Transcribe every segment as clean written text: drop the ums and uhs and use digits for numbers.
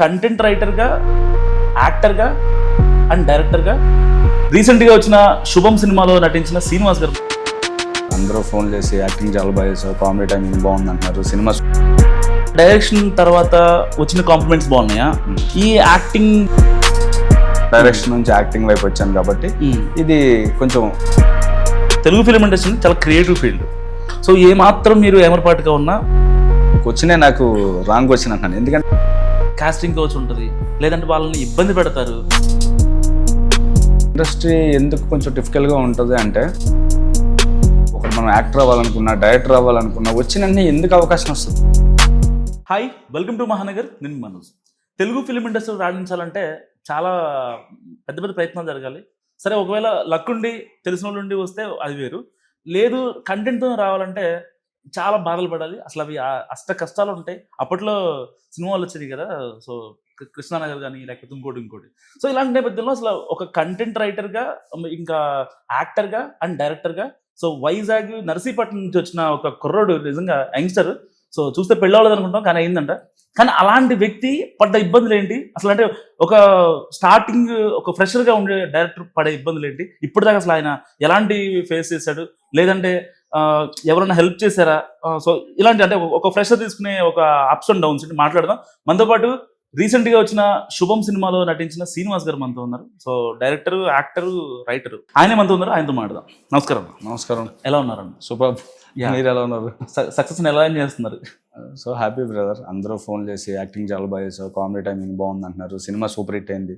Content రైటర్గా, యాక్టర్గా and డైరెక్టర్గా రీసెంట్గా వచ్చిన శుభం సినిమాలో నటించిన శ్రీనివాస్ గారు. అందరూ ఫోన్ చేసి యాక్టింగ్ చాలా బాగా చేసావు, కామెడీ టైమింగ్ బాగుంది అంటున్నారు. సినిమా డైరెక్షన్ తర్వాత వచ్చిన కాంప్లిమెంట్స్ బాగున్నాయా? ఈ యాక్టింగ్ డైరెక్షన్ నుంచి యాక్టింగ్ వైపు వచ్చాను కాబట్టి ఇది కొంచెం తెలుగు ఫిలిం ఇండస్ట్రీ చాలా క్రియేటివ్ ఫీల్డ్. సో ఏ మాత్రం మీరు ఏమరపాటుగా ఉన్నా వచ్చినే నాకు రాంగ్ వచ్చిన అంటున్నాను. ఎందుకంటే కాస్టింగ్ కోచ్ ఉంటుంది, లేదంటే వాళ్ళని ఇబ్బంది పెడతారు. ఇండస్ట్రీ ఎందుకు కొంచెం డిఫికల్ట్గా ఉంటుంది అంటే, ఒకటి మనం యాక్టర్ అవ్వాలనుకున్నా, డైరెక్టర్ అవ్వాలనుకున్నా వచ్చిన ఎందుకు అవకాశం వస్తుంది? Hi, welcome to Mahanagar. నేను మనోజ్. తెలుగు ఫిలిం ఇండస్ట్రీ రాణించాలంటే చాలా పెద్ద పెద్ద ప్రయత్నాలు జరగాలి. సరే, ఒకవేళ లక్ ఉండి తెలిసిన వాళ్ళు ఉండి వస్తే అది వేరు. లేదు, కంటెంట్తో రావాలంటే చాలా బాధలు పడాలి. అసలు అవి అష్ట కష్టాలు ఉంటాయి. అప్పట్లో సినిమాలు వచ్చినాయి కదా, సో కృష్ణానగర్ కానీ లేకపోతే ఇంకోటి. సో ఇలాంటి నేపథ్యంలో అసలు ఒక కంటెంట్ రైటర్గా, ఇంకా యాక్టర్గా అండ్ డైరెక్టర్గా, సో వైజాగ్ నర్సీపట్నం నుంచి వచ్చిన ఒక కుర్రోడు, నిజంగా యంగ్స్టర్. సో చూస్తే పెళ్ళవలేదు అనుకుంటాం, కానీ అయిందంట. కానీ అలాంటి వ్యక్తి పడ్డ ఇబ్బందులు ఏంటి అసలు? అంటే ఒక స్టార్టింగ్ ఒక ఫ్రెషర్గా ఉండే డైరెక్టర్ పడే ఇబ్బందులు ఏంటి? ఇప్పటిదాకా అసలు ఆయన ఎలాంటి ఫేస్ చేశాడు, లేదంటే ఎవరైనా హెల్ప్ చేశారా? సో ఇలాంటి అంటే ఒక ఫ్రెషర్ తీసుకునే ఒక అప్స్ అండ్ డౌన్స్ మాట్లాడదాం. మనతో పాటు రీసెంట్గా వచ్చిన శుభం సినిమాలో నటించిన శ్రీనివాస్ గారు మనతో ఉన్నారు. సో డైరెక్టర్, యాక్టర్, రైటర్ ఆయనే మనతో ఉన్నారు. ఆయనతో మాట్లాడదాం. నమస్కారం. నమస్కారం. ఎలా ఉన్నారండి? సూపర్. మీరు ఎలా ఉన్నారు? సక్సెస్ని ఎలా ఎంజాయ్ చేస్తున్నారు? So happy brother. అందరూ ఫోన్ చేసి యాక్టింగ్ చాలా బాగా చేసావు, కామెడీ టైమింగ్ బాగుంది అంటున్నారు. సినిమా సూపర్ హిట్ అయింది.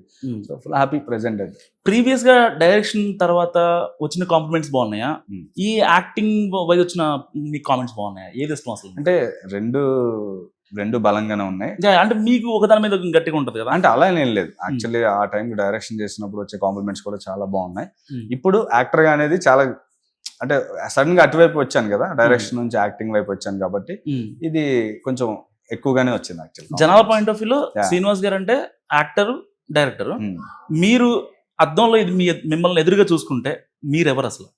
So full happy present. అది ప్రీవియస్గా డైరెక్షన్ తర్వాత వచ్చిన కాంప్లిమెంట్స్ బాగున్నాయా? ఈ యాక్టింగ్ వైజ్ వచ్చిన మీ కామెంట్స్ బాగున్నాయా? ఏది ఇష్టం అసలు? అంటే రెండు బలంగానే ఉన్నాయి. అంటే మీకు ఒకదాని మీద గట్టిగా ఉంటుంది కదా? అంటే అలా ఏం లేదు. యాక్చువల్లీ ఆ టైంకి డైరెక్షన్ చేసినప్పుడు వచ్చే కాంప్లిమెంట్స్ కూడా చాలా బాగున్నాయి. ఇప్పుడు యాక్టర్గా అనేది చాలా, అంటే సడన్ గా అటువైపు వచ్చాను కదా, డైరెక్షన్ నుంచి యాక్టింగ్ వైపు వచ్చాను కాబట్టి ఇది కొంచెం ఎక్కువగానే వచ్చింది. యాక్చువల్లీ జనాల పాయింట్ ఆఫ్ వ్యూలో శ్రీనివాస్ గారు అంటే యాక్టర్, డైరెక్టర్. మీరు అద్దంలో ఇది మిమ్మల్ని ఎదురుగా చూసుకుంటే మీరెవరు అసలు?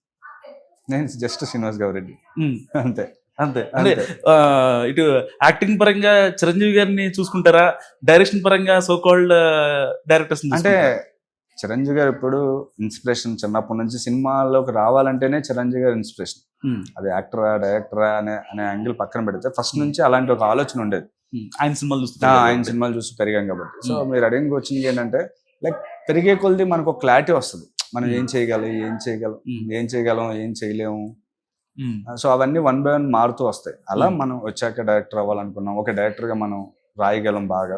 నేను జస్ట్ శ్రీనివాస్ గౌరెడ్డి, అంతే. అంటే ఇటు యాక్టింగ్ పరంగా చిరంజీవి గారిని చూసుకుంటారా, డైరెక్షన్ పరంగా సో కాల్డ్ డైరెక్టర్స్? అంటే చిరంజీవి గారు ఇప్పుడు ఇన్స్పిరేషన్. చిన్నప్పటి నుంచి సినిమాల్లోకి రావాలంటేనే చిరంజీవి గారు ఇన్స్పిరేషన్. అది యాక్టరా, డైరెక్టరా అనే యాంగిల్ పక్కన పెడితే ఫస్ట్ నుంచి అలాంటి ఒక ఆలోచన ఉండేది. ఆయన సినిమాలు చూసి పెరిగాం కాబట్టి. సో మీరు అడిగిన వచ్చింది ఏంటంటే, లైక్ పెరిగే కొద్ది మనకు ఒక క్లారిటీ వస్తుంది. మనం ఏం చేయగలం, ఏం చేయలేము. సో అవన్నీ వన్ బై వన్ మారుతూ వస్తాయి. అలా మనం వచ్చాక డైరెక్టర్ అవ్వాలనుకున్నాం, ఒక డైరెక్టర్గా మనం రాయగలం బాగా.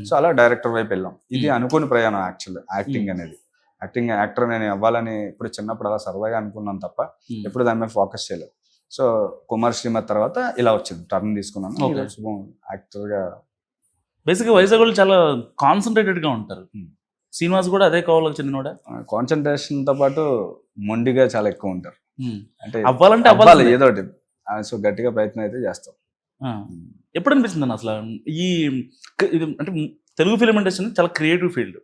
సో అలా డైరెక్టర్ వైపు వెళ్ళాం. ఇది అనుకోని ప్రయాణం. యాక్చువల్లీ యాక్టింగ్ అనేది, యాక్టర్ నేను అవ్వాలని ఇప్పుడు చిన్నప్పుడు అలా సరదాగా అనుకున్నాను తప్ప ఎప్పుడు దాని మీద ఫోకస్ చేయలేదు. సో కుమార్ శ్రీమత్ తర్వాత ఇలా వచ్చింది, టర్న్ తీసుకున్నాను. యాక్టర్గా బేసిక్గా వైజాగ్ వాళ్ళు చాలా కాన్సన్ట్రేటెడ్గా ఉంటారు. శ్రీనివాస్ కూడా అదే కోవలకు చెందినోడా? కాన్సన్ట్రేషన్తో పాటు మొండిగా చాలా ఎక్కువ ఉంటారు. అంటే అవ్వాలి ఏదో ఒకటి. సో గట్టిగా ప్రయత్నం అయితే చేస్తాం. ఎప్పుడు అనిపిస్తుంది అన్న అసలు ఈ అంటే తెలుగు ఫిలిం ఇండస్ట్రీ చాలా క్రియేటివ్ ఫీల్డ్.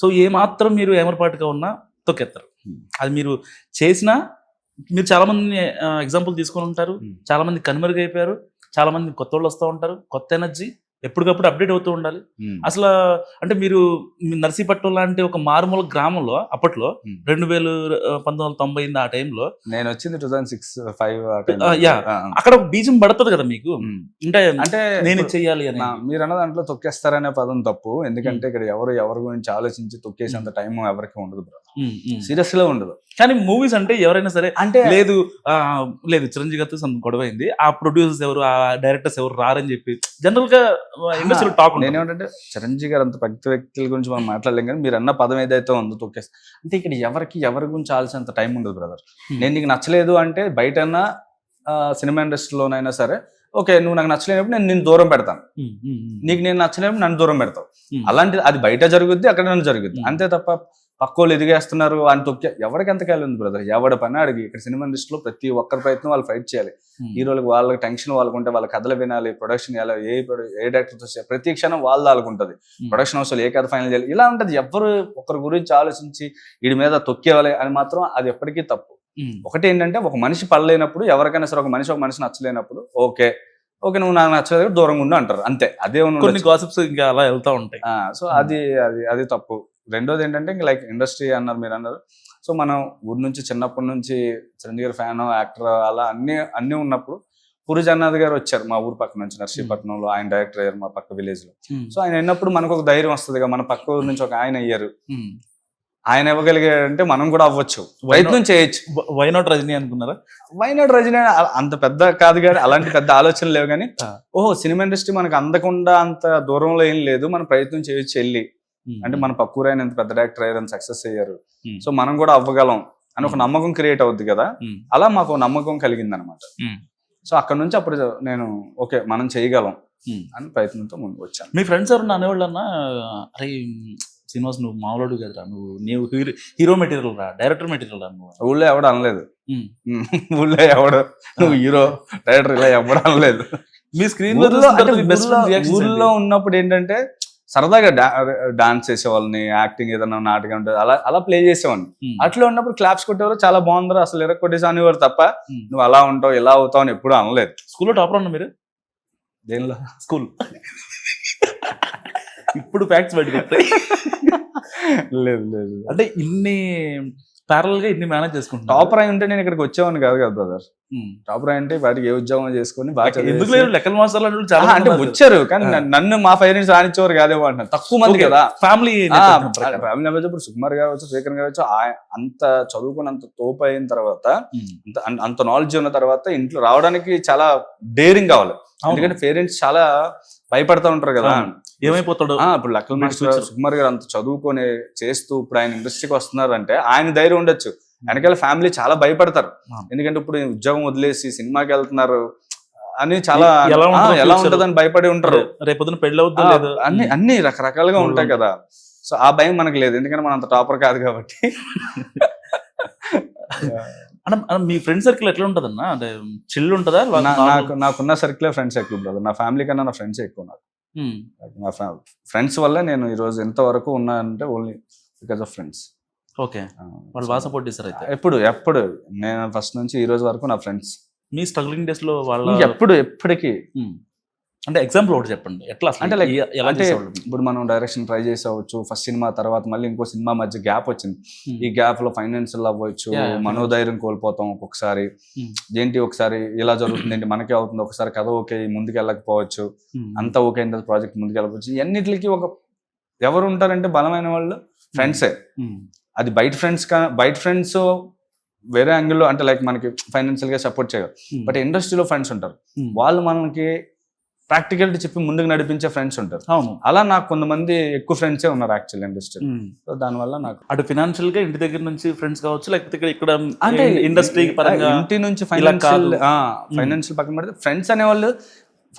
సో ఏ మాత్రం మీరు ఏమరపాటుగా ఉన్నా తొక్కేస్తారు. అది మీరు చేసినా, మీరు చాలా మంది ఎగ్జాంపుల్ తీసుకొని ఉంటారు, చాలా మంది కనుమరుగైపోయారు, చాలా మంది కొత్త వాళ్ళు వస్తూ ఉంటారు, కొత్త ఎనర్జీ ఎప్పటికప్పుడు అప్డేట్ అవుతూ ఉండాలి. అసలు అంటే మీరు నర్సీపట్నం లాంటి ఒక మారుమూల గ్రామంలో అప్పట్లో 1990 ఆ టైంలో, నేను వచ్చింది 2006-5 అక్కడ ఒక బీజం పడుతుంది కదా మీకు, అంటే నేను చెయ్యాలి అని. మీరు అన్న దాంట్లో తొక్కేస్తారనే పదం తప్పు. ఎందుకంటే ఇక్కడ ఎవరి గురించి ఆలోచించి తొక్కేసేంత టైం ఎవరికి ఉండదు, సీరియస్ గా ఉండదు. కానీ మూవీస్ అంటే ఎవరైనా సరే అంటే లేదు చిరంజీవి గారితో గొడవ అయింది, ఆ ప్రొడ్యూసర్స్ ఎవరు, ఆ డైరెక్టర్స్ ఎవరు రారని చెప్పి జనరల్ గా ఇండస్ట్రీలో టాక్. నేనేమంటే చిరంజీవి గారు అంత పెద్ద వ్యక్తుల గురించి మనం మాట్లాడలేం, కానీ మీరు అన్న పదం ఏదైతే ఉందో తొక్కేస్తా అంటే ఇక్కడ ఎవరి గురించి ఆలోచన టైం ఉండదు బ్రదర్. నేను నీకు నచ్చలేదు అంటే బయటన్నా సినిమా ఇండస్ట్రీలోనైనా సరే, ఓకే నువ్వు నాకు నచ్చలేనప్పుడు నేను దూరం పెడతాను, నీకు నేను నచ్చలేనప్పుడు నన్ను దూరం పెడతావు. అలాంటిది అది బయట జరుగుద్ది, అక్కడ నన్ను జరుగుద్ది. అంతే తప్ప పక్కోళ్ళు ఎదిగేస్తున్నారు అని తొక్కే ఎవరికి ఎంతకాలం ఉంది బ్రదర్. ఎవడ పని అడిగి ఇక్కడ సినిమా ఇండస్ట్రీలో ప్రతి ఒక్కరి ప్రయత్నం వాళ్ళు ఫైట్ చేయాలి. హీరోలకు వాళ్ళకి టెన్షన్ వాళ్ళకుంటే, వాళ్ళ కథలు వినాలి, ప్రొడక్షన్ ఎలా, ఏ డైరెక్టర్తో ప్రతి క్షణం వాళ్ళు వాళ్ళకుంటది. ప్రొడక్షన్ హౌస్లో ఏ కథ ఫైనల్ చేయాలి, ఇలా ఉంటది. ఎవరు ఒకరి గురించి ఆలోచించి వీడి మీద తొక్కేవాలి అని మాత్రం అది ఎప్పటికీ తప్పు. ఒకటి ఏంటంటే, ఒక మనిషి పడలేనప్పుడు, ఎవరికైనా సరే ఒక మనిషి నచ్చలేనప్పుడు ఓకే ఓకే నువ్వు నాకు నచ్చలేదు దూరంగా ఉండు అంటారు అంతే. అదే కొన్ని గాసిప్స్ ఇంకా అలా వెళ్తా ఉంటాయి. సో అది తప్పు. రెండోది ఏంటంటే ఇంకా లైక్ ఇండస్ట్రీ అన్నారు మీరు అన్నారు. సో మనం ఊరి నుంచి చిన్నప్పటి నుంచి చిరంజీవి గారి ఫ్యాన్ యాక్టర్ అలా అన్ని ఉన్నప్పుడు పూరి జగన్నాథ్ గారు వచ్చారు మా ఊరు పక్క నుంచి నర్సీపట్నంలో. ఆయన డైరెక్టర్ అయ్యారు మా పక్క విలేజ్ లో. సో ఆయన అయినప్పుడు మనకు ఒక ధైర్యం వస్తుంది. మన పక్క ఊరు నుంచి ఒక ఆయన అయ్యారు, ఆయన ఇవ్వగలిగాడంటే మనం కూడా అవ్వచ్చు, ప్రయత్నం చేయొచ్చు. వైనాట్ రజనీ అనుకున్నారా? వైనాట్ రజనీ అంత పెద్ద కాదు కానీ అలాంటి పెద్ద ఆలోచనలు లేవు కానీ ఓహో సినిమా ఇండస్ట్రీ మనకు అందకుండా అంత దూరంలో ఏం లేదు, మనం ప్రయత్నం చేయొచ్చు వెళ్ళి. అంటే మన పక్కూరు ఆయన ఎంత పెద్ద డైరెక్టర్ అయ్యారు, సక్సెస్ అయ్యారు, సో మనం కూడా అవ్వగలం అని ఒక నమ్మకం క్రియేట్ అవుద్ది కదా. అలా మాకు నమ్మకం కలిగింది అనమాట. సో అక్కడ నుంచి అప్పుడు నేను ఓకే మనం చేయగలం అని ప్రయత్నంతో ముందుకు వచ్చాను. మీ ఫ్రెండ్స్ ఎవరన్నా అనేవాళ్ళు అన్నా, అరే శ్రీనివాస్ నువ్వు మామూలు కదరా, నువ్వు హీరో మెటీరియల్ రా, డైరెక్టర్ మెటీరియల్ రా నువ్వు. ఊళ్ళో ఎవడు అనలేదు, ఊళ్ళో ఎవడు నువ్వు హీరో డైరెక్టర్ ఇలా ఎవడు అనలేదు. మీ స్క్రీన్ ఊళ్ళో ఉన్నప్పుడు ఏంటంటే సరదాగా డాన్స్ చేసేవాళ్ళని, యాక్టింగ్ ఏదైనా నాటకం ఉంటుంది అలా ప్లే చేసేవాడిని. అట్లా ఉన్నప్పుడు క్లాప్స్ కొట్టేవారు, చాలా బాగుందిరా అసలు ఎర కొట్టేసి అనేవారు తప్ప నువ్వు అలా ఉంటావు ఇలా అవుతావు అని ఎప్పుడు అనలేదు. స్కూల్లో టాపర్ అన్నా మీరు? దేనిలో? స్కూల్. ఇప్పుడు ఫ్యాక్ట్స్ బయటకు లేదు. అంటే ఇన్ని ప్యారల్ గా ఇన్ని మేనేజ్ చేసుకుంటాను. టాపర్ అయి ఉంటే నేను ఇక్కడికి వచ్చేవాడిని కాదు కదా బ్రదర్. టాపర్ అయి అంటే వాటికి ఏ ఉద్యోగం చేసుకుని బాగా ఎందుకు లేదు లెక్కల మాస్టర్లు అంటే వచ్చారు కానీ నన్ను మా పేరెంట్స్ రానిచ్చేవారు కాదేమో అంటున్నారు. తక్కువ మంది కదా ఫ్యామిలీ ఇప్పుడు సుకుమార్ గారు వచ్చు, శ్రీకర్ గారు వచ్చు, అంత చదువుకుని అంత తోపు అయిన తర్వాత అంత నాలెడ్జ్ ఉన్న తర్వాత ఇంట్లో రావడానికి చాలా డేరింగ్ కావాలి. ఎందుకంటే పేరెంట్స్ చాలా భయపడతా ఉంటారు కదా ఏమైపోతాడు. ఇప్పుడు లెక్కల మాస్టర్ సుకుమార్ గారు అంత చదువుకొని చేస్తూ ఇప్పుడు ఆయన ఇండస్ట్రీకి వస్తున్నారు అంటే ఆయన ధైర్యం ఉండొచ్చు, వెనకాల ఫ్యామిలీ చాలా భయపడతారు. ఎందుకంటే ఇప్పుడు ఉద్యోగం వదిలేసి సినిమాకి వెళ్తున్నారు అని చాలా ఎలా ఉంటదని భయపడి ఉంటారు. రేపొద్దున పెళ్లి అవుతుంది, అన్ని రకరకాలుగా ఉంటాయి కదా. సో ఆ భయం మనకు లేదు, ఎందుకంటే మనం అంత టాపర్ కాదు కాబట్టి. మీ ఫ్రెండ్ సర్కిల్ ఎట్లా ఉంటది అన్న? అంటే చిల్ ఉంటదా? నాకున్న సర్కిల్ ఫ్రెండ్స్ ఎక్కువ ఉంటుంది. నా ఫ్యామిలీ కన్నా నా ఫ్రెండ్స్ ఎక్కువ ఉన్నారు. నా ఫ్రెండ్స్ వల్ల నేను ఈ రోజు ఎంతవరకు ఉన్నానంటే only because of friends. Okay, వాళ్ళు బాగా సపోర్ట్ చేస్తారు అయితే. ఎప్పుడు నేను ఫస్ట్ నుంచి ఈ రోజు వరకు నా ఫ్రెండ్స్. మీ స్ట్రగ్లింగ్ డేస్ లో వాళ్ళ ఎప్పటికీ అంటే ఎగ్జాంపుల్ ఒకటి చెప్పండి ఎట్లా అంటే అంటే ఇప్పుడు మనం డైరెక్షన్ ట్రై చేసావచ్చు ఫస్ట్ సినిమా, తర్వాత మళ్ళీ ఇంకో సినిమా మధ్య గ్యాప్ వచ్చింది. ఈ గ్యాప్ లో ఫైనాన్షియల్ అవ్వచ్చు, మనోధైర్యం కోల్పోతాం ఒక్కొక్కసారి. ఏంటి ఒకసారి ఇలా జరుగుతుంది ఏంటి మనకే అవుతుంది, ఒకసారి కథ ఓకే ముందుకు వెళ్ళకపోవచ్చు, అంతా ఓకే అయిన ప్రాజెక్ట్ ముందుకు వెళ్ళకపోవచ్చు. ఇవన్నిటికి ఒక ఎవరు ఉంటారంటే బలమైన వాళ్ళు ఫ్రెండ్సే. అది బయట ఫ్రెండ్స్ వేరే యాంగిల్లో అంటే లైక్ మనకి ఫైనాన్షియల్ గా సపోర్ట్ చేయరు, బట్ ఇండస్ట్రీలో ఫ్రెండ్స్ ఉంటారు, వాళ్ళు మనకి ప్రాక్టికల్ చెప్పి ముందుకు నడిపించే ఫ్రెండ్స్ ఉంటారు. అలా నాకు కొంతమంది ఎక్కువ ఫ్రెండ్సే ఉన్నారు యాక్చువల్ ఇండస్ట్రీ. సో దానివల్ల నాకు అటు ఫినాన్షియల్ గా ఇంటి దగ్గర నుంచి ఫ్రెండ్స్ కావచ్చు, లేకపోతే ఇక్కడ అంటే ఇండస్ట్రీ పరంగా ఇంటి నుంచి ఫైనాన్షియల్ పక్కన పెడితే ఫ్రెండ్స్ అనేవాళ్ళు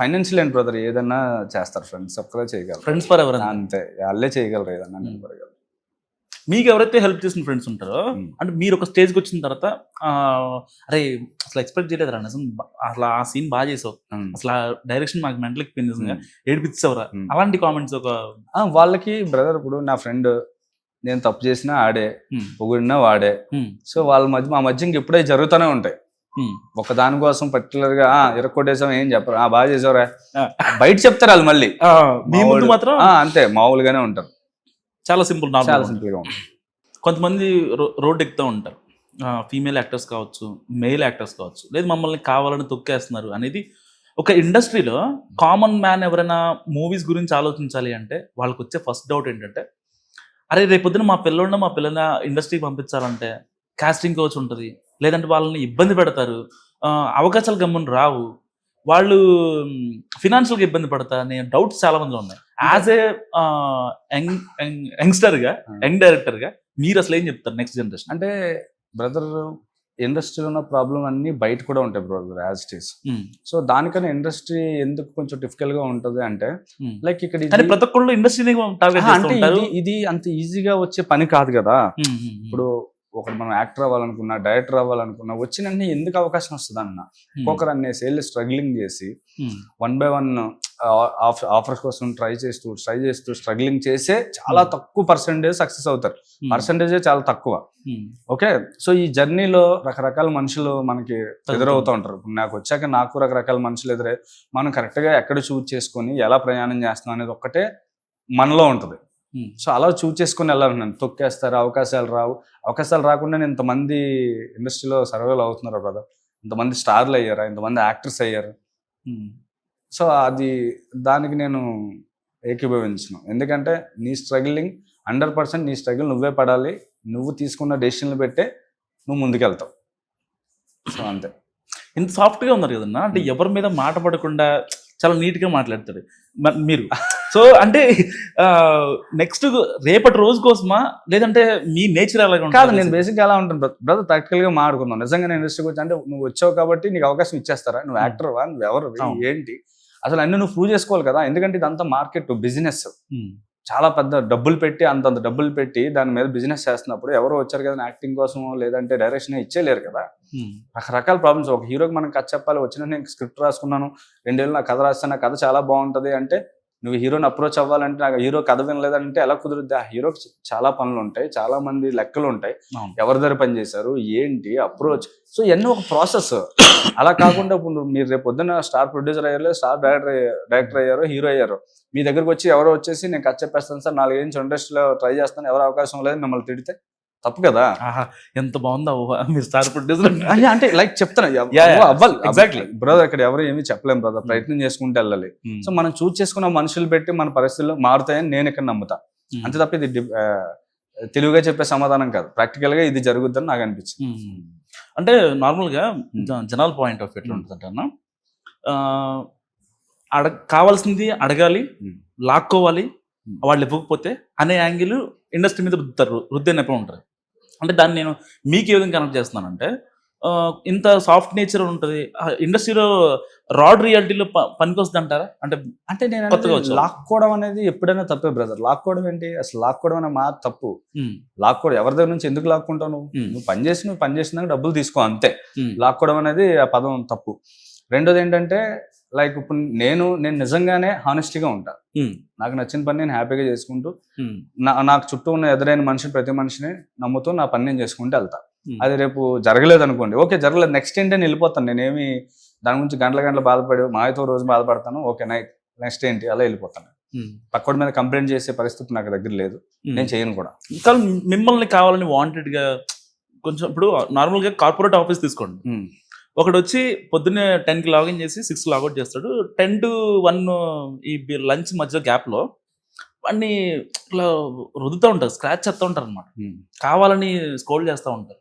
ఫైనాన్షియల్ అండ్ బ్రదర్ ఏదన్నా చేస్తారు, ఫ్రెండ్స్ ఒక్కరే చేయగలరు. ఫ్రెండ్స్ ఫర్ ఎవర్ అంతే, వాళ్ళే చేయగలరు ఏదన్నా నిలబడగలరు. మీకు ఎవరైతే హెల్ప్ చేసిన ఫ్రెండ్స్ ఉంటారో అంటే మీరు ఒక స్టేజ్కి వచ్చిన తర్వాత అరే అసలు ఎక్స్పెక్ట్ చేయలేదు రా నిజం, అసలు ఆ సీన్ బాగా చేసావు, అసలు ఆ డైరెక్షన్ మాకు మెంటల్ ఎక్కిపోయింది, ఏడిపించావురా, అలాంటి కామెంట్స్ ఒక వాళ్ళకి బ్రదర్. ఇప్పుడు నా ఫ్రెండ్ నేను తప్పు చేసినా ఆడే, పొగిడినా వాడే. సో వాళ్ళ మధ్య మా మధ్య ఇంకెప్పుడే జరుగుతూనే ఉంటాయి. ఒక దానికోసం పర్టికులర్ గా ఇరక్కొట్టేసాం ఏం చెప్పరు, బాగా చేసావురా బయట చెప్తారు వాళ్ళు, మళ్ళీ మాత్రం అంతే మామూలుగానే ఉంటారు. చాలా సింపుల్ సింపుల్గా ఉంటుంది. కొంతమంది రోడ్ ఎక్కుతూ ఉంటారు, ఫీమేల్ యాక్టర్స్ కావచ్చు, మెయిల్ యాక్టర్స్ కావచ్చు, లేదు మమ్మల్ని కావాలని తొక్కేస్తున్నారు అనేది. ఒక ఇండస్ట్రీలో కామన్ మ్యాన్ ఎవరైనా మూవీస్ గురించి ఆలోచించాలి అంటే వాళ్ళకి వచ్చే ఫస్ట్ డౌట్ ఏంటంటే, అరే రేపొద్దున మా పిల్లల్ని ఇండస్ట్రీకి పంపించాలంటే కాస్టింగ్ కోచ్ ఉంటుంది, లేదంటే వాళ్ళని ఇబ్బంది పెడతారు, అవకాశాలు గమ్మున రావు, వాళ్ళు ఫినాన్షియల్గా ఇబ్బంది పడతారు అనే డౌట్స్ చాలా మందిలో ఉన్నాయి. యాజ్ ఏ యంగ్స్టర్గా, యంగ్ డైరెక్టర్గా మీరు అసలు ఏం చెప్తారు నెక్స్ట్ జనరేషన్? అంటే బ్రదర్ ఇండస్ట్రీలో ఉన్న ప్రాబ్లం అన్ని బయట కూడా ఉంటాయి brother as it is. So దానికన్నా ఇండస్ట్రీ ఎందుకు కొంచెం డిఫికల్ట్ గా ఉంటది అంటే లైక్ ఇక్కడ ప్రతి ఒక్కళ్ళు ఇండస్ట్రీ అంటే ఇది అంత ఈజీగా వచ్చే పని కాదు కదా. ఇప్పుడు ఒకటి మనం యాక్టర్ అవ్వాలనుకున్నా, డైరెక్టర్ అవ్వాలనుకున్నా వచ్చిన ఎందుకు అవకాశం వస్తుంది అన్న ఒక్కొక్కరు అన్నేసి వెళ్ళి స్ట్రగ్లింగ్ చేసి 1 by 1 ఆఫర్స్ కోసం ట్రై చేస్తూ స్ట్రగ్లింగ్ చేసే చాలా తక్కువ పర్సెంటేజ్ సక్సెస్ అవుతారు. పర్సెంటేజే చాలా తక్కువ. ఓకే, సో ఈ జర్నీలో రకరకాల మనుషులు మనకి ఎదురవుతూ ఉంటారు. నాకు వచ్చాక నాకు రకరకాల మనుషులు ఎదురై మనం కరెక్ట్గా ఎక్కడ చూజ్ చేసుకొని ఎలా ప్రయాణం చేస్తున్నాం అనేది ఒక్కటే మనలో ఉంటుంది. సో అలా చూజ్ చేసుకుని వెళ్ళాలి. నేను తొక్కేస్తారు, అవకాశాలు రాకుండా ఇంతమంది ఇండస్ట్రీలో సర్వేలు అవుతున్నారు బ్రదర్. ఇంతమంది స్టార్లు అయ్యారా, ఇంతమంది యాక్టర్స్ అయ్యారు. సో అది దానికి నేను ఏకీభవించను. ఎందుకంటే నీ స్ట్రగ్లింగ్ 100% నీ స్ట్రగుల్ నువ్వే పడాలి. నువ్వు తీసుకున్న డెసిషన్లు పెట్టే నువ్వు ముందుకెళ్తావు. సో అంతే. ఇంత సాఫ్ట్గా ఉన్నారు కదన్నా, అంటే ఎవరి మీద మాట పడకుండా చాలా నీట్గా మాట్లాడతాడు మీరు. సో అంటే నెక్స్ట్ రేపటి రోజు కోసమా, లేదంటే మీ నేచర్ అలాగే కాదు? నేను బేసిక్గా ఎలా ఉంటాను బ్రదర్, ప్రాక్టికల్గా మాట్లాడుకుందాం. నిజంగా నేను ఇండస్ట్రీకి వచ్చి అంటే నువ్వు వచ్చావు కాబట్టి నీకు అవకాశం ఇచ్చేస్తారా? నువ్వు యాక్టర్వా, నువ్వు ఎవరు, ఏంటి అసలు అన్ని నువ్వు ప్రూవ్ చేసుకోవాలి కదా. ఎందుకంటే ఇదంతా మార్కెట్, బిజినెస్. చాలా పెద్ద డబ్బులు పెట్టి అంతంత డబ్బులు పెట్టి దాని మీద బిజినెస్ చేస్తున్నప్పుడు ఎవరో వచ్చారు కదా యాక్టింగ్ కోసం లేదంటే డైరెక్షన్ ఇచ్చేలేరు కదా. రకరకాల ప్రాబ్లమ్స్. ఒక హీరోకి మనం కథ చెప్పాలి, వచ్చిన నేను స్క్రిప్ట్ రాసుకున్నాను, 2 ఏళ్ళు నా కథ రాస్తాను, నా కథ చాలా బాగుంటుంది అంటే నువ్వు హీరోని అప్రోచ్ అవ్వాలంటే నాకు హీరో కథ వినలేదంటే ఎలా కుదురుద్ది? ఆ హీరోకి చాలా పనులు ఉంటాయి, చాలా మంది లెక్కలు ఉంటాయి, ఎవరి దగ్గర పని చేశారు, ఏంటి అప్రోచ్. సో ఇవన్నీ ఒక ప్రాసెస్. అలా కాకుండా ఇప్పుడు మీరు రేపు పొద్దున్న స్టార్ ప్రొడ్యూసర్ అయ్యారు, స్టార్ డైరెక్టర్ అయ్యారు, హీరో అయ్యారు, మీ దగ్గరకు వచ్చి ఎవరో వచ్చేసి నేను కథ చెప్పేస్తాను సార్, 4 ఏళ్ళ నుంచి ఇండస్ట్రీలో ట్రై చేస్తాను, ఎవరు అవకాశం లేదు, మిమ్మల్ని తిడితే తప్పు కదా. ఎంత బాగుందా మీరు స్టార్ ప్రొడ్యూసర్ అంటే లైక్ చెప్తాను అవ్వాలి. ఎగ్జాక్ట్లీ బ్రదర్, ఇక్కడ ఎవరు ఏమీ చెప్పలేం బ్రదర్, ప్రయత్నం చేసుకుంటూ వెళ్ళాలి. సో మనం చూస్ చేసుకున్న మనుషులు పెట్టి మన పరిస్థితులు మారుతాయని నేను ఇక్కడ నమ్ముతా. అంతే తప్ప ఇది తెలుగుగా చెప్పే సమాధానం కాదు, ప్రాక్టికల్ గా ఇది జరుగుద్దని నాకు అనిపించింది. అంటే నార్మల్గా జనాల పాయింట్ ఆఫ్ ఎట్లా ఉంటుంది అంటే కావాల్సింది అడగాలి, లాక్కోవాలి, వాళ్ళు ఇవ్వకపోతే అనే యాంగిల్ ఇండస్ట్రీ మీద రుద్దేనప్పుడు ఉంటారు. అంటే దాన్ని నేను మీకు ఏ విధంగా కనెక్ట్ చేస్తున్నానంటే, ఇంత సాఫ్ట్ నేచర్ ఉంటుంది ఇండస్ట్రీలో, రాడ్ రియాలిటీలో పనికొస్తుంది అంటారా? అంటే నేను లాక్కోవడం అనేది ఎప్పుడైనా తప్పే బ్రదర్. లాక్కోవడం ఏంటి అసలు? లాక్కోవడం అనే మా తప్పు. లాక్కోవడం ఎవరి దగ్గర నుంచి ఎందుకు లాక్కుంటావు? నువ్వు పని చేసినాక డబ్బులు తీసుకో, అంతే. లాక్కోవడం అనేది ఆ పదం తప్పు. రెండోది ఏంటంటే లైక్ ఇప్పుడు నేను నిజంగానే హానెస్టీగా ఉంటా. నాకు నచ్చిన పని నేను హ్యాపీగా చేసుకుంటూ నాకు చుట్టూ ఉన్న ఎదురైన మనిషిని, ప్రతి మనిషిని నమ్ముతూ నా పని నేను చేసుకుంటూ వెళ్తా. అది రేపు జరగలేదు అనుకోండి, ఓకే జరగలేదు, నెక్స్ట్ ఏంటి అని వెళ్ళిపోతాను. నేనేమి దాని గురించి గంటల బాధపడి మాయతో రోజు బాధపడతాను, ఓకే నెక్స్ట్ ఏంటి అలా వెళ్ళిపోతాను. పక్కడి మీద కంప్లైంట్ చేసే పరిస్థితి నాకు దగ్గర లేదు, నేను చేయను కూడా. ఇంకా మిమ్మల్ని కావాలని వాంటెడ్గా కొంచెం, ఇప్పుడు నార్మల్గా కార్పొరేట్ ఆఫీస్ తీసుకోండి, ఒకడు వచ్చి పొద్దున్నే 10కి లాగిన్ చేసి 6కి లాగౌట్ చేస్తాడు. 10 to 1 ఈ లంచ్ మధ్య గ్యాప్లో వాడిని ఇట్లా రుద్దుతూ ఉంటారు, స్క్రాచ్ చేస్తూ ఉంటారు అనమాట, కావాలని స్కోల్డ్ చేస్తూ ఉంటారు.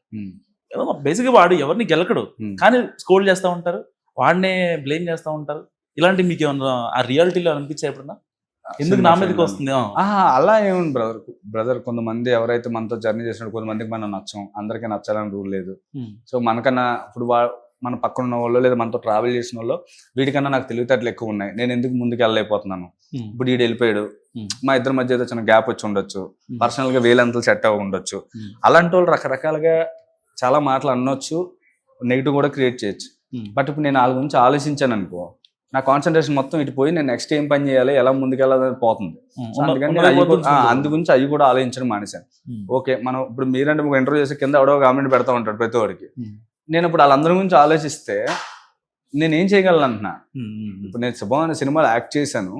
బేసిక్గా వాడు ఎవరిని గెలకడు, కానీ స్కోల్డ్ చేస్తూ ఉంటారు, వాడినే బ్లేమ్ చేస్తూ ఉంటారు. ఇలాంటి మీకు ఏమన్నా ఆ రియాలిటీలో అనిపించే ఎప్పుడన్నా? ఎందుకు నా మీదకి వస్తుంది? అలా ఏముంది బ్రదర్, కొంతమంది ఎవరైతే మనతో జర్నీ చేసినట్టు కొంతమందికి మనం నచ్చం, అందరికీ నచ్చాలని రూల్ లేదు. సో మనకన్నా ఇప్పుడు మన పక్కన ఉన్న వాళ్ళు లేదా మనతో ట్రావెల్ చేసిన వాళ్ళు, వీటికన్నా నాకు తెలివితేటలు ఎక్కువ ఉన్నాయి, నేను ఎందుకు ముందుకు వెళ్ళలేకపోతున్నాను, ఇప్పుడు వీడు వెళ్ళిపోయాడు, మా ఇద్దరి మధ్య ఏదో చిన్న గ్యాప్ వచ్చి ఉండొచ్చు, పర్సనల్ గా వేలంతలు సెట్ అవ్వ ఉండొచ్చు. అలాంటి వాళ్ళు రకరకాలుగా చాలా మాటలు అనొచ్చు, నెగిటివ్ కూడా క్రియేట్ చేయొచ్చు. బట్ ఇప్పుడు నేను వాళ్ళ గురించి ఆలోచించాను అనుకో, నా కాన్సన్ట్రేషన్ మొత్తం ఇటు పోయి నేను నెక్స్ట్ ఏం పని చేయాలి, ఎలా ముందుకెళ్ళాలని పోతుంది. అందు గురించి అవి కూడా ఆలోచించడం మానేశాను. ఓకే, మనం ఇప్పుడు మీరంటే ఒక ఇంటర్వ్యూ చేసే కింద ఎవడో కామెంట్ పెడతా ఉంటాడు ప్రతి వాడికి. నేను ఇప్పుడు వాళ్ళందరి గురించి ఆలోచిస్తే నేనేం చేయగలను అంటున్నా. ఇప్పుడు నేను శుభం అనే సినిమాలో యాక్ట్ చేశాను,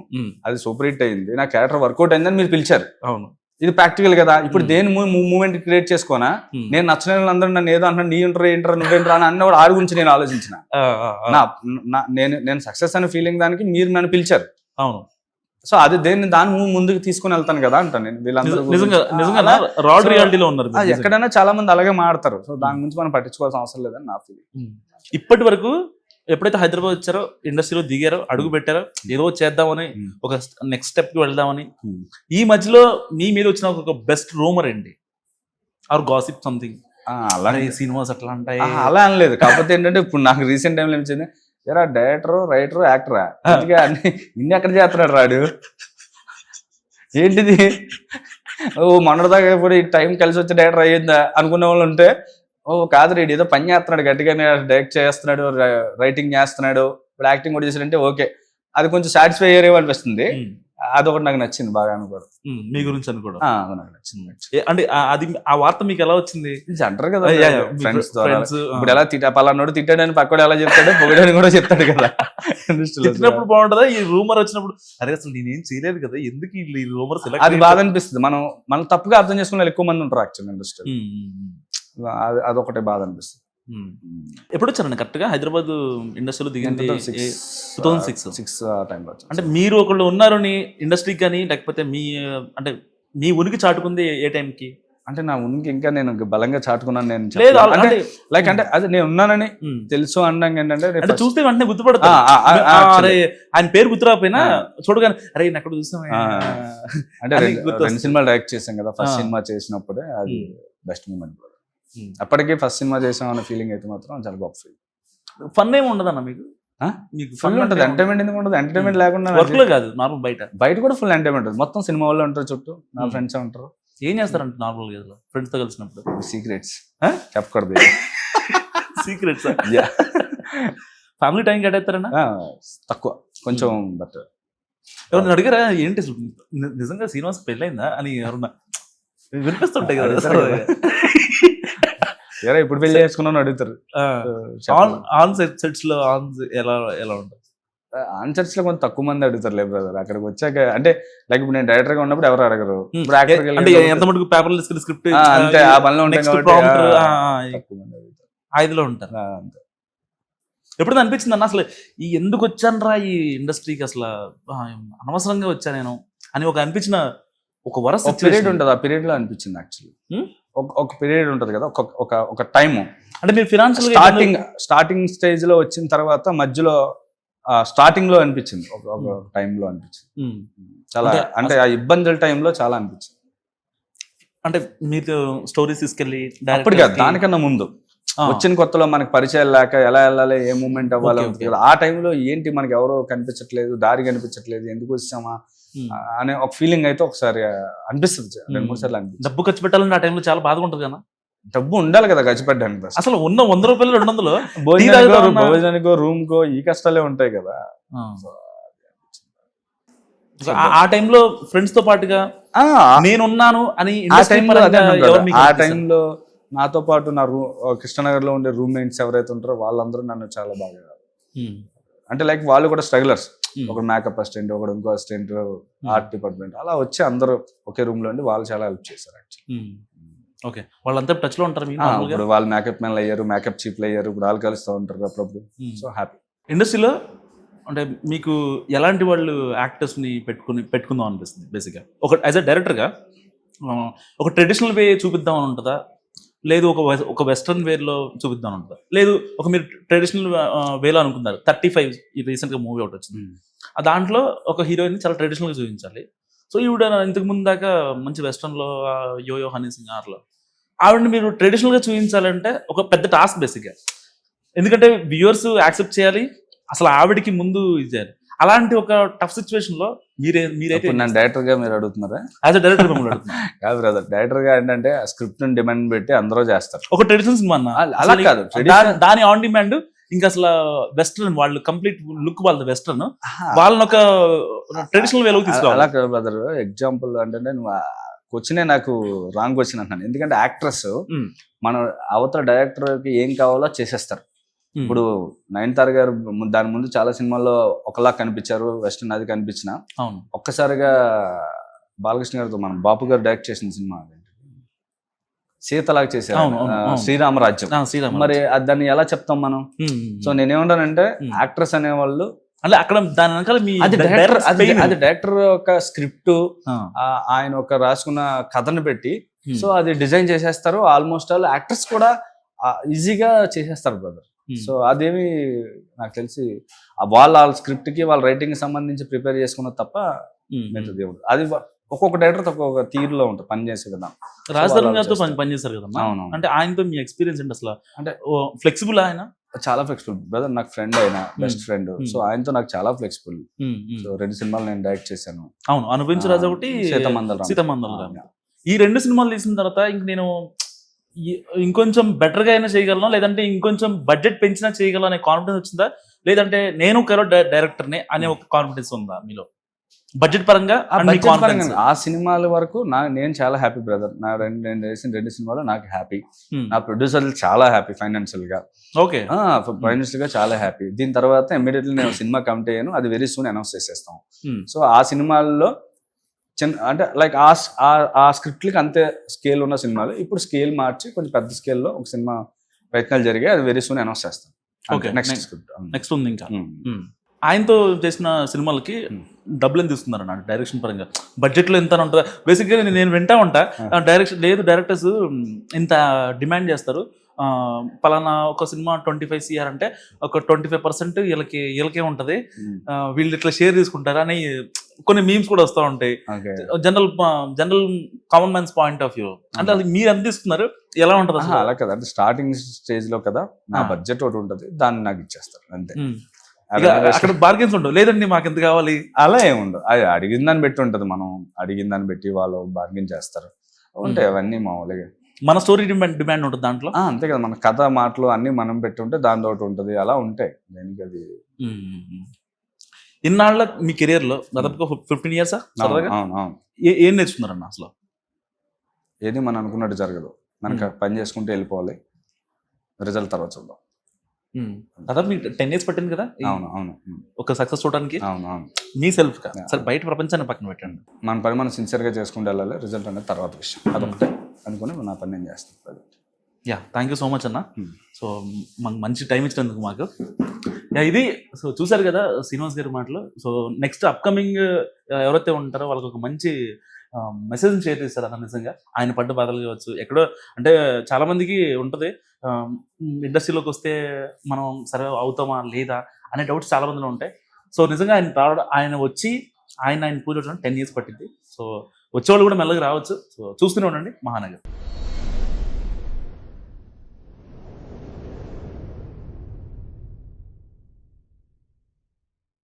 అది సూపర్ హిట్ అయింది, నా క్యారెక్టర్ వర్కౌట్ అయిందని మీరు పిలిచారు. అవును, ఇది ప్రాక్టికల్ కదా. ఇప్పుడు దేని మూమెంట్ క్రియేట్ చేసుకోనా? నేను నచ్చిన వాళ్ళందరూ నన్ను ఏదో అంటున్నా, నీ ఇంటర్ నువ్వేంటర్ అని అన్న ఆడి గురించి నేను ఆలోచించిన. నేను సక్సెస్ అనే ఫీలింగ్ దానికి మీరు నన్ను పిలిచారు. అవును, సో అది దాన్ని ముందుకు తీసుకుని వెళ్తాను కదా అంటాను నేను. వీళ్ళందరూ ఎక్కడైనా చాలా మంది అలాగే మాడతారు. సో దాని గురించి మనం పట్టించుకోవాల్సిన అవసరం లేదని నా ఫీలింగ్. ఇప్పటి వరకు ఎప్పుడైతే హైదరాబాద్ వచ్చారో, ఇండస్ట్రీలో దిగారో, అడుగు పెట్టారో, ఏదో చేద్దామని, ఒక నెక్స్ట్ స్టెప్ కి వెళ్దామని, ఈ మధ్యలో మీ మీద వచ్చిన ఒక బెస్ట్ రూమర్ ఏంటి, ఆర్ గాసిప్ సంథింగ్? అలానే సినిమాస్ అట్లా ఉంటాయి అలా అనలేదు. కాకపోతే ఏంటంటే ఇప్పుడు నాకు రీసెంట్ టైంలో ఏమిచ్చింది, ఎరా డైరెక్టర్, రైటర్, యాక్టరా అన్ని ఇన్ని ఎక్కడ చేస్తున్నాడు రాడు, ఏంటిది మొన్నటిదాకా ఇప్పుడు ఈ టైం కలిసి వచ్చి డైరెక్టర్ అయ్యిందా అనుకునే వాళ్ళు ఉంటే, కాదు రేడు ఏదో పని చేస్తున్నాడు గట్టిగానే, డైరెక్ట్ చేస్తున్నాడు, రైటింగ్ చేస్తున్నాడు, ఇప్పుడు యాక్టింగ్ కూడా చేసాడంటే ఓకే. అది కొంచెం సాటిస్ఫై అయ్యేవి అనిపిస్తుంది. అదొకటి నాకు నచ్చింది బాగా అనుకోవడం. మీ గురించి అని కూడా అది నాకు నచ్చింది. అంటే అది ఆ వార్త మీకు ఎలా వచ్చింది? అంటారు కదా ఫ్రెండ్స్ Friends, ఇప్పుడు ఎలా పలానోడు తిట్టాడని పక్కడు ఎలా చెప్తాడు, పొగడని కూడా చెప్తాడు కదా. తిట్టినప్పుడు బాగుంటుందా? ఈ రూమర్ వచ్చినప్పుడు అరే అసలు నేనేం చేయలేదు కదా, ఎందుకు ఈ రూమర్స్ అది బాధ అనిపిస్తుంది. మనం తప్పుగా అర్థం చేసుకునే ఎక్కువ మంది ఉంటారు యాక్చువల్ ఇండస్ట్రీ. అదొకటే బాధ అనిపిస్తుంది. ఎప్పుడు వచ్చారండి కరెక్ట్ గా హైదరాబాద్ ఇండస్ట్రీలో దిగింది? 2006 టైంలో. అంటే మీరు ఒకళ్ళు ఉన్నారని ఇండస్ట్రీకి కానీ, లేకపోతే అంటే మీ ఉనికి చాటుకుంది ఏ టైంకి? అంటే నా ఉనికి ఇంకా నేను బలంగా చాటుకున్నాను నేను లేదు, అంటే లైక్ అంటే అది నేను ఉన్నానని తెలుసు అనడం ఏంటంటే చూస్తే వెంటనే గుర్తుపడతా. అరే ఆయన పేరు గుర్తురాకపోయినా చూడగానే అరే నేను అక్కడ చూసాం. అంటే 2 సినిమాలు డైరెక్ట్ చేశాం కదా. ఫస్ట్ సినిమా చేసినప్పుడే అది బెస్ట్ మూమెంట్. అప్పటికే ఫస్ట్ సినిమా చేసాం అన్న ఫీలింగ్ అయితే మాత్రం చాలా గొప్ప ఫీల్. ఫన్ ఏమి ఉండదన్న మీకు? ఫుల్ ఉంటుంది. ఎంటర్టైన్మెంట్ ఎందుకు ఉండదు? ఎంటర్టైన్మెంట్ లేకుండా వర్క్ లో కాదు, నార్మల్ బయట కూడా ఫుల్ ఎంటర్టైన్మెంట్ ఉంటుంది. మొత్తం సినిమా వాళ్ళు ఉంటారు చుట్టూ, నా ఫ్రెండ్స్ ఉంటారు. ఏం చేస్తారంటే నార్మల్ గా ఫ్రెండ్స్ తో కలిసినప్పుడు? సీక్రెట్స్ చెప్పకూడదు. సీక్రెట్స్ ఫ్యామిలీ టైం కేటాయిస్తారన్నా? తక్కువ కొంచెం. బట్ ఎవరిని అడిగారా ఏంటి నిజంగా శ్రీనివాస్ పెళ్ళైందా అని ఎవరన్నా వినిపిస్తుంటాయి కదా. ఇప్పుడు పెళ్లి చేసుకున్నాను అడుగుతారు. ఆన్ సెట్స్ లో ఎలా ఉంటుంది? ఆన్సర్స్ లో కొంచెం తక్కువ మంది అడుగుతారు లే బ్రదర్. అక్కడికి వచ్చాక అంటే లైక్ ఇప్పుడు నేను డైరెక్టర్ గా ఉన్నప్పుడు ఎవరు అడగరు. ఎంత మటుకు పేపర్ స్క్రిప్ట్ అంతే ఆ పనిలో ఉంటాయి ఐదులో ఉంటారు. ఎప్పుడు అనిపించింది అన్న అసలు ఎందుకు వచ్చాను రా ఈ ఇండస్ట్రీకి, అసలు అనవసరంగా వచ్చా నేను అని ఒక అనిపించిన ఒక వరస్ట్ పీరియడ్ ఉంటుంది. ఆ పీరియడ్ లో అనిపించింది యాక్చువల్లీ. ఒక పీరియడ్ ఉంటుంది కదా, ఒక టైం. అంటే మీరు ఫినాన్షియల్ స్టార్టింగ్ స్టేజ్ లో వచ్చిన తర్వాత మధ్యలో స్టార్టింగ్ లో అనిపించింది, ఒక టైంలో అనిపించింది చాలా. అంటే ఆ ఇబ్బందుల టైంలో చాలా అనిపించింది. అంటే మీరు స్టోరీస్ తీసుకెళ్ళి అప్పుడు కాదు, దానికన్నా ముందు వచ్చిన కొత్తలో మనకి పరిచయాలు లేక ఎలా వెళ్ళాలి, ఏ మూమెంట్ అవ్వాలి కదా. ఆ టైంలో ఏంటి మనకి ఎవరో కనిపించట్లేదు, దారి కనిపించట్లేదు, ఎందుకు వచ్చామా అనే ఒక ఫీలింగ్ అయితే ఒకసారి అనిపిస్తుంది. 2-3 సార్లు అనిపిస్తుంది. డబ్బు ఖర్చు పెట్టాలని ఆ టైంలో చాలా బాధగా ఉంటుంది కదా. డబ్బు ఉండాలి కదా ఖర్చు పెట్టడానికి. అసలు ఉన్న 100 రూపాయలు 200 భోజనానికో రూమ్ కో ఈ కష్టాలే ఉంటాయి కదా. ఆ టైంలో ఫ్రెండ్స్ తో పాటుగా నేనున్నాను అని ఆ టైంలో నాతో పాటు నా కృష్ణనగర్ లో ఉండే రూమ్మేట్స్ ఎవరైతే ఉంటారో వాళ్ళందరూ నన్ను చాలా బాగా అంటే లైక్ వాళ్ళు కూడా స్ట్రగులర్స్. ఒక మేకప్ అసిస్టెంట్, ఒకడు ఇంకో అసిస్టెంట్, ఆర్ట్ డిపార్ట్మెంట్, అలా వచ్చి అందరూ ఒకే రూమ్ లో ఉండి వాళ్ళు చాలా హెల్ప్ చేశారు యాక్చువల్లీ. ఓకే, వాళ్ళంతా టచ్ లో ఉంటారు. ఇప్పుడు వాళ్ళు మేకప్ మ్యాన్లు అయ్యారు, మేకప్ చీఫ్లు అయ్యారు, ఇప్పుడు వాళ్ళు కలుస్తూ ఉంటారు అప్పుడప్పుడు. So happy. ఇండస్ట్రీలో అంటే మీకు ఎలాంటి వాళ్ళు యాక్టర్స్ ని పెట్టుకుందాం అనిపిస్తుంది బేసిక్గా? యాజ్ అ డైరెక్టర్ గా ఒక ట్రెడిషనల్ వే చూపిద్దాం అని ఉంటుందా, లేదు ఒక వెస్ట్రన్ వేలో చూపిద్దాం ఉంటుందా, లేదు ఒక మీరు ట్రెడిషనల్ వేలో అనుకున్నారు 35 రీసెంట్ గా మూవీ ఒకటి వచ్చింది, దాంట్లో ఒక హీరోయిన్ చాలా ట్రెడిషనల్ గా చూపించాలి. సో ఈవిడ ఇంతకు ముందు దాకా మంచి వెస్ట్రన్ లో యోయో హనీ సింగ్ ఆర్లో ఆవిడని మీరు ట్రెడిషనల్ గా చూపించాలంటే ఒక పెద్ద టాస్క్ బేసిక్గా. ఎందుకంటే వ్యూవర్స్ యాక్సెప్ట్ చేయాలి, అసలు ఆవిడకి ముందు ఇది చేయాలి. అలాంటి ఒక టఫ్ సిచ్యువేషన్ లో మీరైతే నన్ను డైరెక్టర్ గా మీరు అడుగుతున్నారా? యాజ్ అ డైరెక్టర్ మిమ్మల్ని అడుగుతున్నా. కాదు బ్రదర్, డైరెక్టర్ గా ఏంటంటే స్క్రిప్ట్ ని డిమాండ్ పెట్టి అందరూ చేస్తారు. ఒక ట్రెడిషనల్ సినిమా అలా కాదు, దాని ఆన్ డిమాండ్ ఇంకా అసలు వెస్ట్రన్ వాళ్ళు కంప్లీట్ లుక్ వాళ్ళది వెస్ట్రన్, వాళ్ళని ఒక ట్రెడిషనల్ వేలోకి తీసుకోవాలి. అలా కాదు బ్రదర్. ఎగ్జాంపుల్ అంటే నువ్వు క్వశ్చనే నాకు రాంగ్ క్వశ్చన్ అంటున్నాను. ఎందుకంటే యాక్ట్రెస్ మన అవతల డైరెక్టర్ కి ఏం కావాలో చేసేస్తారు. ఇప్పుడు నయనతార గారు దాని ముందు చాలా సినిమాల్లో ఒకలా కనిపించారు, వెస్టర్న్ అది కనిపించిన ఒక్కసారిగా బాలకృష్ణ గారితో మనం బాపు గారు డైరెక్ట్ చేసిన సినిమా సీతలాగా చేశారు, శ్రీరామరాజ్యం. మరి దాన్ని ఎలా చెప్తాం మనం? సో నేనేమంటానంటే యాక్ట్రెస్ అనేవాళ్ళు అంటే అక్కడ దాని వెనకాల అది డైరెక్టర్ ఒక స్క్రిప్ట్, ఆయన ఒక రాసుకున్న కథను పెట్టి సో అది డిజైన్ చేసేస్తారు. ఆల్మోస్ట్ ఆల్ యాక్టర్స్ కూడా ఈజీగా చేసేస్తారు బ్రదర్. సో అదేమి నాకు తెలిసి వాళ్ళ స్క్రిప్ట్ కి వాళ్ళ రైటింగ్ కి సంబంధించి ప్రిపేర్ చేసుకున్న తప్ప దేవుడు అది ఒక్కొక్క డైరెక్టర్ ఒక్కొక్క తీరులో ఉంటుంది పని చేసే కదా. రాజధాని గారితో పనిచేస్తారు కదా, అంటే ఆయనతో మీ ఎక్స్పీరియన్స్ ఏంటి అసలు? అంటే ఫ్లెక్సిబుల్ ఆయన? చాలా ఫ్లెక్సిబుల్ బ్రదర్, నాకు ఫ్రెండ్ అయినా బెస్ట్ ఫ్రెండ్. సో ఆయనతో నాకు చాలా ఫ్లెక్సిబుల్. సో 2 సినిమాలు నేను డైరెక్ట్ చేశాను. అవును, అనుభవించు రాజు ఒకటి, సీతమందల. ఈ 2 సినిమాలు తీసిన తర్వాత ఇంక నేను ఇంకొంచెం బెటర్గా అయినా చేయగలను, లేదంటే ఇంకొంచెం బడ్జెట్ పెంచినా చేయగలను అనే కాన్ఫిడెన్స్ వచ్చిందా, లేదంటే నేను కరో డైరెక్టర్ని అనే ఒక కాన్ఫిడెన్స్ ఉందా మీలో బడ్జెట్ పరంగా ఆ and మీ budget confidence? పరంగా ఆ సినిమాల వరకు నేను చాలా హ్యాపీ బ్రదర్. నా నేను చేసిన 2 సినిమాలు నాకు హ్యాపీ. Hmm. నా ప్రొడ్యూసర్లు చాలా హ్యాపీ ఫైనాన్షియల్ గా. ఓకే. ఫైనాన్షియల్ గా చాలా హ్యాపీ. దీని తర్వాత ఇమ్మీడియట్లీ నేను సినిమా కమిట్ అయ్యాను. అది వెరీ సూన్ అనౌన్స్ చేసేస్తాం. Hmm. సో ఆ సినిమాల్లో అంటే లైక్ ఆ స్క్రిప్ట్లకి అంతే స్కేల్ ఉన్న సినిమాలు ఇప్పుడు స్కేల్ మార్చి కొంచెం పెద్ద స్కేల్లో ఒక సినిమా ప్రయత్నాలు జరిగాయి. అది వెరీ సూన్ అనౌన్స్ చేస్తాం. Okay, next next. Script. Next ఉంది ఇంకా. ఆయనతో చేసిన సినిమాలకి డబ్బులు ఎంత ఇస్తున్నారు అన్న డైరెక్షన్ పరంగా, బడ్జెట్లో ఎంత అని ఉంటుందా? బేసిక్గా నేను వింటా ఉంటా, డైరెక్షన్ లేదు డైరెక్టర్స్ ఇంత డిమాండ్ చేస్తారు, పలానా ఒక సినిమా 25 CR అంటే ఒక 25% వీళ్ళకే ఉంటుంది, వీళ్ళు ఇట్లా షేర్ తీసుకుంటారు అని కొన్ని మీమ్స్ కూడా వస్తూ ఉంటాయి. General common man's point of view అంటే అది మీరు ఎంత ఇస్తున్నారు, ఎలా ఉంటుంది అసలు? అలా కదా, అంటే స్టార్టింగ్ స్టేజ్ లో కదా నా బడ్జెట్ ఒకటి ఉంటుంది, దాన్ని నాకు ఇచ్చేస్తారు అంతే. అక్కడ బార్గెన్స్ ఉండవు, లేదండి మాకు ఎంత కావాలి అలా ఏముండవు. అది అడిగిన దాన్ని బట్టి ఉంటుంది. మనం అడిగిన దాన్ని బట్టి వాళ్ళు బార్గెన్ చేస్తారు ఉంటాయి అవన్నీ మామూలుగా. మన స్టోరీ డిమాండ్ ఉంటుంది దాంట్లో. అంతే కదా, మన కథ మాటలు అన్ని మనం పెట్టి ఉంటే దాని ఒకటి ఉంటుంది, అలా ఉంటాయి. దేనికి అది ఇన్నాళ్ళ మీ కెరియర్ లో దాదాపుగా 15 years ఏం నేర్చుకున్నారన్న అసలు? ఏది మనం అనుకున్నట్టు జరగదు, మనకు పని చేసుకుంటూ వెళ్ళిపోవాలి, రిజల్ట్ తర్వాత చూద్దాం. దాదాపు మీకు 10 years పట్టింది కదా అవును ఒక సక్సెస్ చూడడానికి. అవును మీ సెల్ఫ్ గా సరే బయట ప్రపంచాన్ని పక్కన పెట్టండి, మన పని మనం సిన్సియర్ గా చేసుకుంటూ వెళ్ళాలి, రిజల్ట్ అనేది తర్వాత విషయం. అదొకటే అనుకుని నా పని నేను చేస్తాను. Yeah, thank you so much అన్న. సో మాకు మంచి టైం ఇచ్చినందుకు మాకు. యా, ఇది సో చూసారు కదా శ్రీనివాస్ గారి మాటలు. సో నెక్స్ట్ అప్కమింగ్ ఎవరైతే ఉంటారో వాళ్ళకి ఒక మంచి మెసేజ్ షేర్ చేస్తారు అన్న. నిజంగా ఆయన పడ్డ బాధలు కావచ్చు, ఎక్కడో అంటే చాలా మందికి ఉంటుంది ఇండస్ట్రీలోకి వస్తే మనం సర్వైవ్ అవుతామా లేదా అనే డౌట్స్ చాలా మందిలో ఉంటాయి. సో నిజంగా ఆయన రావడం, ఆయన వచ్చి ఆయన పూజ 10 years పట్టింది. సో వచ్చేవాళ్ళు కూడా మెల్లగా రావచ్చు. సో చూస్తూనే ఉండండి మహానగర్.